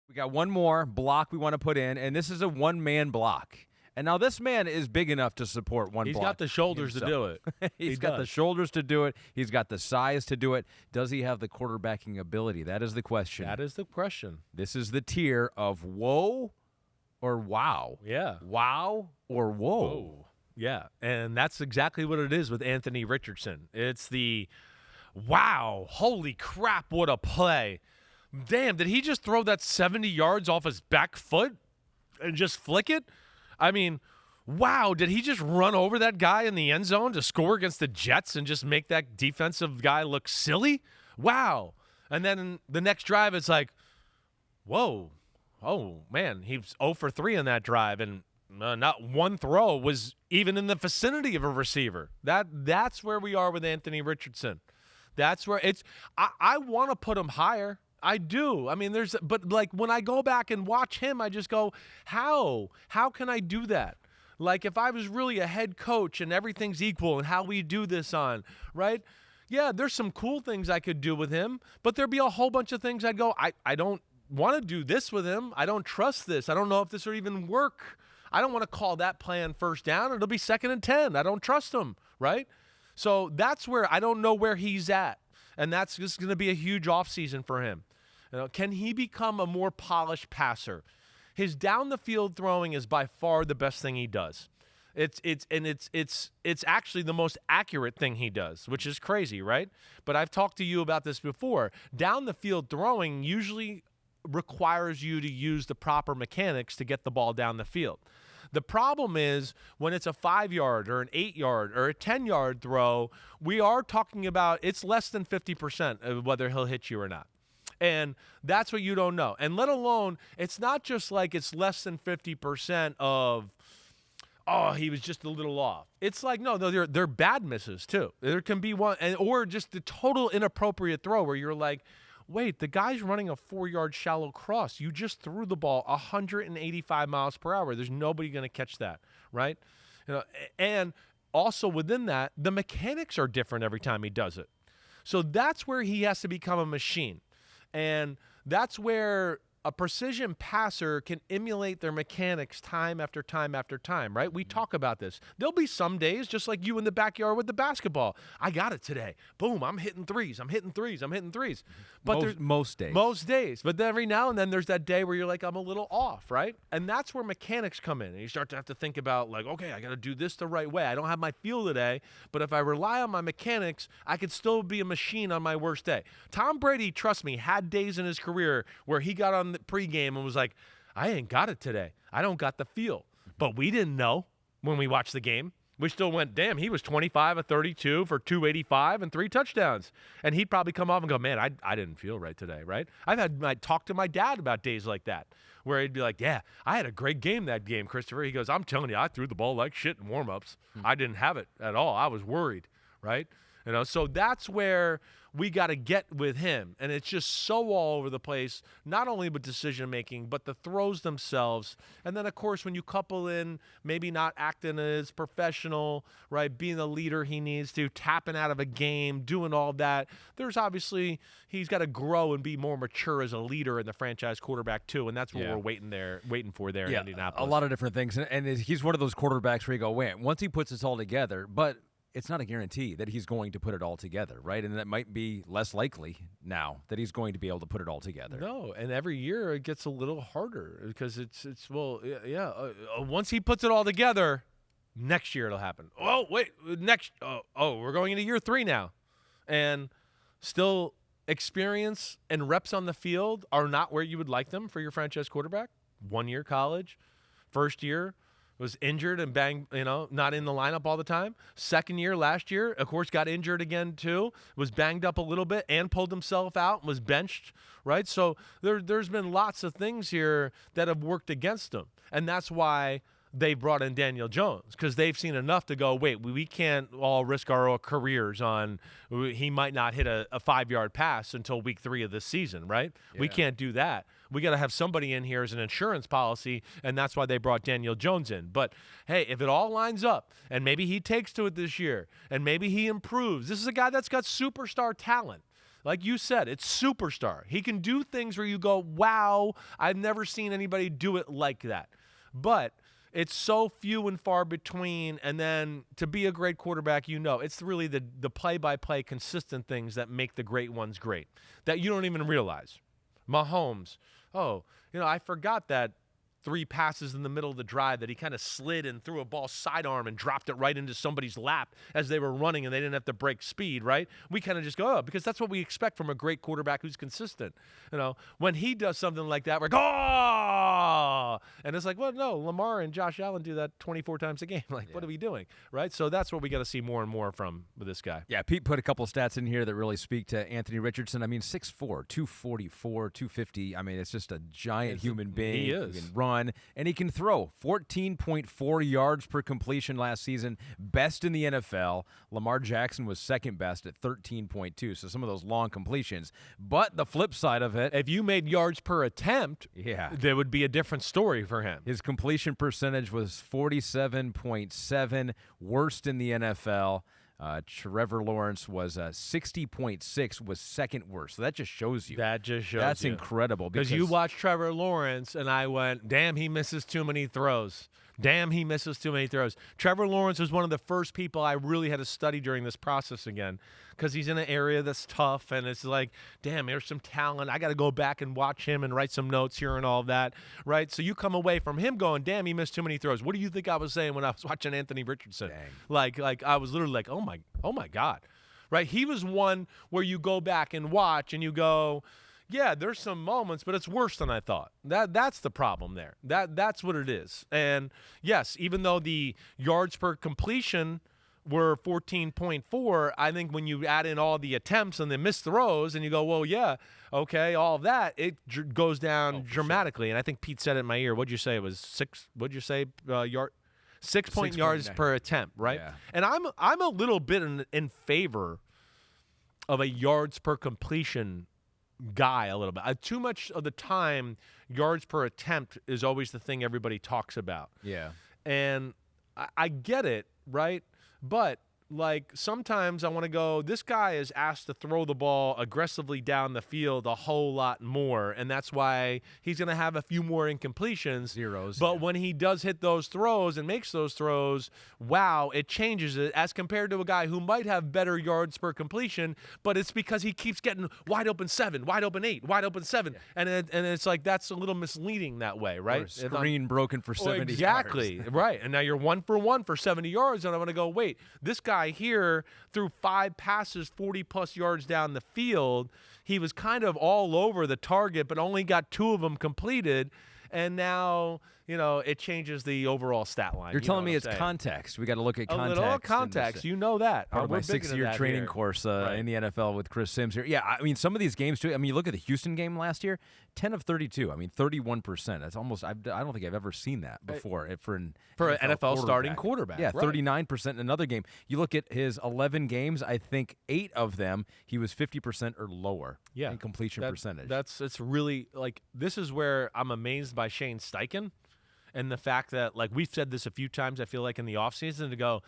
We got one more block we want to put in, and this is a one-man block. And now this man is big enough to support one block. He's got the shoulders to do it. He's got the shoulders to do it. He's got the size to do it. Does he have the quarterbacking ability? That is the question. That is the question. This is the tier of whoa or wow. Yeah. Wow or whoa. Oh, yeah. And that's exactly what it is with Anthony Richardson. It's the wow, holy crap, what a play. Damn, did he just throw that 70 yards off his back foot and just flick it? I mean, wow, did he just run over that guy in the end zone to score against the Jets and just make that defensive guy look silly? Wow. And then the next drive, it's like, whoa, oh, man, he's 0 for 3 on that drive, and not one throw was even in the vicinity of a receiver. That's where we are with Anthony Richardson. That's where it's I want to put him higher. I do. I mean, but like when I go back and watch him, I just go, how can I do that? Like if I was really a head coach and everything's equal and how we do this on, right? Yeah, there's some cool things I could do with him, but there'd be a whole bunch of things I'd go, I don't want to do this with him. I don't trust this. I don't know if this would even work. I don't want to call that plan first down. It'll be 2nd and 10. I don't trust him, right? So that's where I don't know where he's at, and that's just going to be a huge offseason for him. You know, can he become a more polished passer? His down the field throwing is by far the best thing he does. It's actually the most accurate thing he does, which is crazy, right? But I've talked to you about this before. Down the field throwing usually requires you to use the proper mechanics to get the ball down the field. The problem is when it's a 5-yard or an 8-yard or a 10-yard throw, we are talking about it's less than 50% of whether he'll hit you or not. And that's what you don't know. And let alone, it's not just like it's less than 50% of, oh, he was just a little off. It's like, no, they're bad misses too. There can be one, or just the total inappropriate throw where you're like, wait, the guy's running a 4-yard shallow cross. You just threw the ball 185 miles per hour. There's nobody going to catch that, right? You know, and also within that, the mechanics are different every time he does it. So that's where he has to become a machine. And that's where a precision passer can emulate their mechanics time after time after time, right? We talk about this. There'll be some days, just like you in the backyard with the basketball. I got it today. Boom, I'm hitting threes. But most days. Most days. But then every now and then there's that day where you're like, I'm a little off, right? And that's where mechanics come in. And you start to have to think about, like, okay, I got to do this the right way. I don't have my feel today, but if I rely on my mechanics, I could still be a machine on my worst day. Tom Brady, trust me, had days in his career where he got on the pregame and was like, I ain't got it today. I don't got the feel. But we didn't know when we watched the game. We still went, damn, he was 25 of 32 for 285 and 3 touchdowns. And he'd probably come off and go, man, I didn't feel right today, right? I talked to my dad about days like that, where he'd be like, yeah, I had a great game that game, Christopher. He goes, I'm telling you, I threw the ball like shit in warm-ups. I didn't have it at all. I was worried, right? You know, so that's where we got to get with him. And it's just so all over the place, not only with decision-making, but the throws themselves. And then, of course, when you couple in maybe not acting as professional, right, being the leader he needs to, tapping out of a game, doing all that, there's obviously he's got to grow and be more mature as a leader in the franchise quarterback, too. And that's what we're waiting for there in Indianapolis. A lot of different things. And he's one of those quarterbacks where you go, wait, once he puts this all together, but it's not a guarantee that he's going to put it all together, right? And that might be less likely now that he's going to be able to put it all together. No, and every year it gets a little harder because once he puts it all together, next year it'll happen. Oh, wait, we're going into year 3 now. And still experience and reps on the field are not where you would like them for your franchise quarterback. 1 year college, first year, was injured and not in the lineup all the time. Second year last year, of course, got injured again too, was banged up a little bit and pulled himself out and was benched, right? So there's been lots of things here that have worked against him. And that's why they brought in Daniel Jones, because they've seen enough to go, wait, we can't all risk our careers on he might not hit a 5-yard pass until week 3 of this season, right? Yeah. We can't do that. We got to have somebody in here as an insurance policy, and that's why they brought Daniel Jones in. But, hey, if it all lines up, and maybe he takes to it this year, and maybe he improves. This is a guy that's got superstar talent. Like you said, it's superstar. He can do things where you go, wow, I've never seen anybody do it like that. But it's so few and far between, and then to be a great quarterback, it's really the play-by-play consistent things that make the great ones great, that you don't even realize. Mahomes, I forgot that 3 passes in the middle of the drive that he kind of slid and threw a ball sidearm and dropped it right into somebody's lap as they were running and they didn't have to break speed, right? We kind of just go, because that's what we expect from a great quarterback who's consistent. When he does something like that, we're like, oh! And it's like, well, no, Lamar and Josh Allen do that 24 times a game. What are we doing, right? So that's what we got to see more and more from with this guy. Yeah, Pete put a couple of stats in here that really speak to Anthony Richardson. I mean, 6'4", 244, 250. I mean, it's just a giant human being. He is. He can run, and he can throw. 14.4 yards per completion last season, best in the NFL. Lamar Jackson was second best at 13.2, so some of those long completions. But the flip side of it, if you made yards per attempt, there would be a different story for him. His completion percentage was 47.7, worst in the NFL. Trevor Lawrence was 60.6, was second worst. So that just shows you. That's incredible. Because you watch Trevor Lawrence, and I went, damn, he misses too many throws. Damn, he misses too many throws. Trevor Lawrence was one of the first people I really had to study during this process again, because he's in an area that's tough, and it's like, damn, there's some talent. I got to go back and watch him and write some notes here and all that, right? So you come away from him going, damn, he missed too many throws. What do you think I was saying when I was watching Anthony Richardson? Dang. Like I was literally like, oh my God, right? He was one where you go back and watch, and you go, yeah, there's some moments, but it's worse than I thought. That's the problem there. That's what it is. And yes, even though the yards per completion were 14.4, I think when you add in all the attempts and the missed throws, and you go, well, yeah, okay, all of that, it goes down dramatically. Sure. And I think Pete said it in my ear. What'd you say? It was 6. What'd you say? 6 point yards per attempt, right? Yeah. And I'm a little bit in favor of a yards per completion guy a little bit. Too much of the time, yards per attempt is always the thing everybody talks about. Yeah. And I get it, right? But like sometimes I want to go, this guy is asked to throw the ball aggressively down the field a whole lot more, and that's why he's going to have a few more incompletions. Zeros. But when he does hit those throws and makes those throws, wow, it changes it as compared to a guy who might have better yards per completion, but it's because he keeps getting wide open 7, wide open 8, wide open 7, and it's like that's a little misleading that way, right? Or screen broken for 70 exactly, yards. Right. And now you're 1 for 1 for 70 yards, and I want to go, wait, this guy here threw 5 passes 40-plus yards down the field. He was kind of all over the target, but only got 2 of them completed. And now, it changes the overall stat line. You're telling me it's context. We got to look at context. A little context. You know that. Part of my 6-year training course in the NFL with Chris Simms here. Yeah, I mean, some of these games, too. I mean, you look at the Houston game last year, 10 of 32. I mean, 31%. That's almost – I don't think I've ever seen that before for an NFL starting quarterback. Yeah, 39% in another game. You look at his 11 games, I think 8 of them, he was 50% or lower in completion percentage. It's really – like, this is where I'm amazed by Shane Steichen. And the fact that, like, we've said this a few times, I feel like, in the offseason, to go,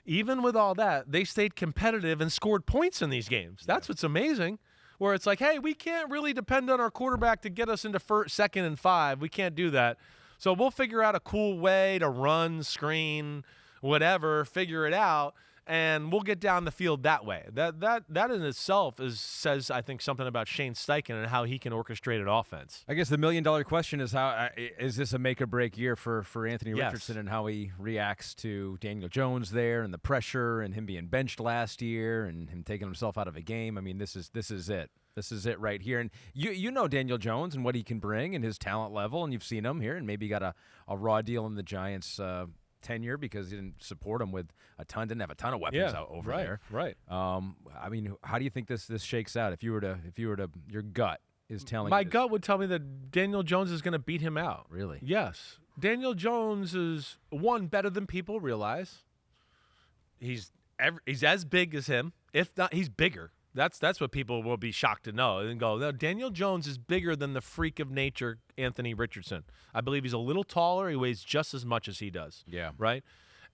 even with all that, they stayed competitive and scored points in these games. That's what's amazing, where it's like, hey, we can't really depend on our quarterback to get us into second and 5. We can't do that. So we'll figure out a cool way to run, screen, whatever, figure it out, and we'll get down the field that way. That in itself says, I think, something about Shane Steichen and how he can orchestrate an offense. I guess the million-dollar question is, how is this a make-or-break year for Anthony Richardson and how he reacts to Daniel Jones there and the pressure and him being benched last year and him taking himself out of a game? I mean, this is it. This is it right here. And you know Daniel Jones and what he can bring and his talent level, and you've seen him here, and maybe got a raw deal in the Giants' tenure because he didn't support him with didn't have a ton of weapons out over there. Right. I mean, how do you think this shakes out? If you were to, your gut is telling my you gut would tell me that Daniel Jones is going to beat him out. Really? Yes. Daniel Jones is better than people realize. He's as big as him. If not, he's bigger. That's what people will be shocked to know and go, no, Daniel Jones is bigger than the freak of nature, Anthony Richardson. I believe he's a little taller. He weighs just as much as he does. Yeah. Right?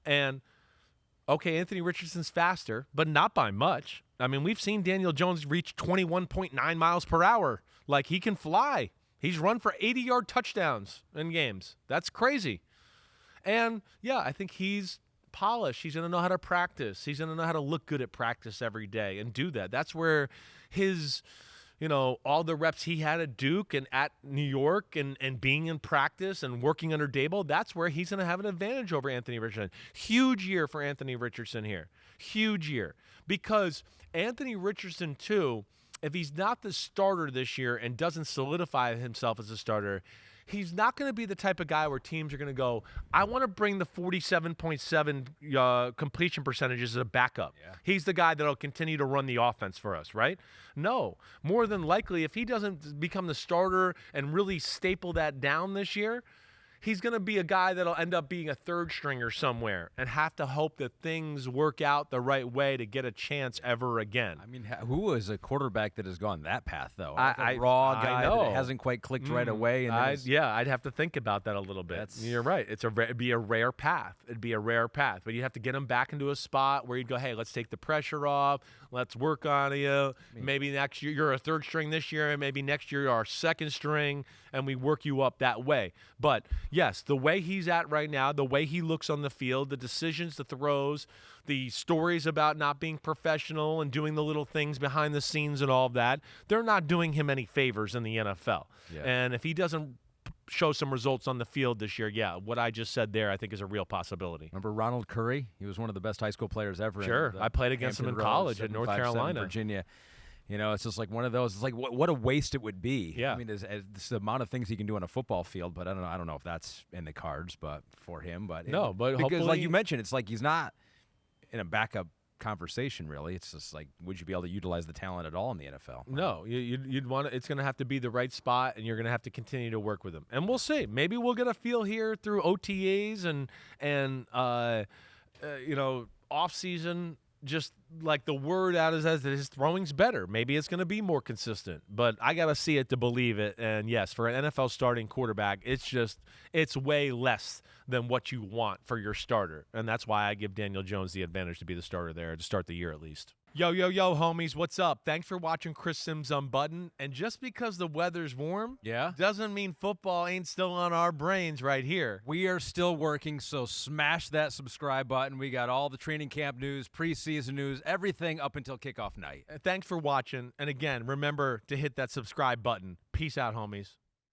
And, okay, Anthony Richardson's faster, but not by much. I mean, we've seen Daniel Jones reach 21.9 miles per hour. Like, he can fly. He's run for 80-yard touchdowns in games. That's crazy. And, yeah, I think he's polished. He's going to know how to practice. He's going to know how to look good at practice every day and do that. That's where his, all the reps he had at Duke and at New York and being in practice and working under Dable, that's where he's going to have an advantage over Anthony Richardson. Huge year for Anthony Richardson here. Huge year. Because Anthony Richardson, too, if he's not the starter this year and doesn't solidify himself as a starter, he's not going to be the type of guy where teams are going to go, I want to bring the 47.7 completion percentages as a backup. Yeah. He's the guy that'll continue to run the offense for us, right? No. More than likely, if he doesn't become the starter and really staple that down this year, he's going to be a guy that'll end up being a third stringer somewhere and have to hope that things work out the right way to get a chance ever again. I mean, who is a quarterback that has gone that path, though? Like a raw guy that hasn't quite clicked right away. And I'd have to think about that a little bit. You're right. It'd be a rare path. It'd be a rare path. But you have to get him back into a spot where you'd go, hey, let's take the pressure off. Let's work on you. Maybe next year you're a third string this year, and maybe next year you're our second string, and we work you up that way. But yes, the way he's at right now, the way he looks on the field, the decisions, the throws, the stories about not being professional and doing the little things behind the scenes and all of that, they're not doing him any favors in the NFL. Yeah. And if he doesn't show some results on the field this year, yeah, what I just said there I think is a real possibility. Remember Ronald Curry? He was one of the best high school players ever. Sure. I played against him in college at North Carolina. Virginia. It's just like one of those. It's like what a waste it would be. Yeah. I mean, it's the amount of things he can do on a football field, but I don't know if that's in the cards, but for him. But but because hopefully, like you mentioned, it's like he's not in a backup conversation really. It's just like, would you be able to utilize the talent at all in the NFL? No, you'd want to. It's going to have to be the right spot, and you're going to have to continue to work with him. And we'll see. Maybe we'll get a feel here through OTAs and off season. Just like the word out is that his throwing's better. Maybe it's going to be more consistent, but I got to see it to believe it. And yes, for an NFL starting quarterback, it's way less than what you want for your starter. And that's why I give Daniel Jones the advantage to be the starter there to start the year at least. Yo, homies, what's up? Thanks for watching Chris Simms Unbuttoned. And just because the weather's warm doesn't mean football ain't still on our brains right here. We are still working, so smash that subscribe button. We got all the training camp news, preseason news, everything up until kickoff night. Thanks for watching. And again, remember to hit that subscribe button. Peace out, homies.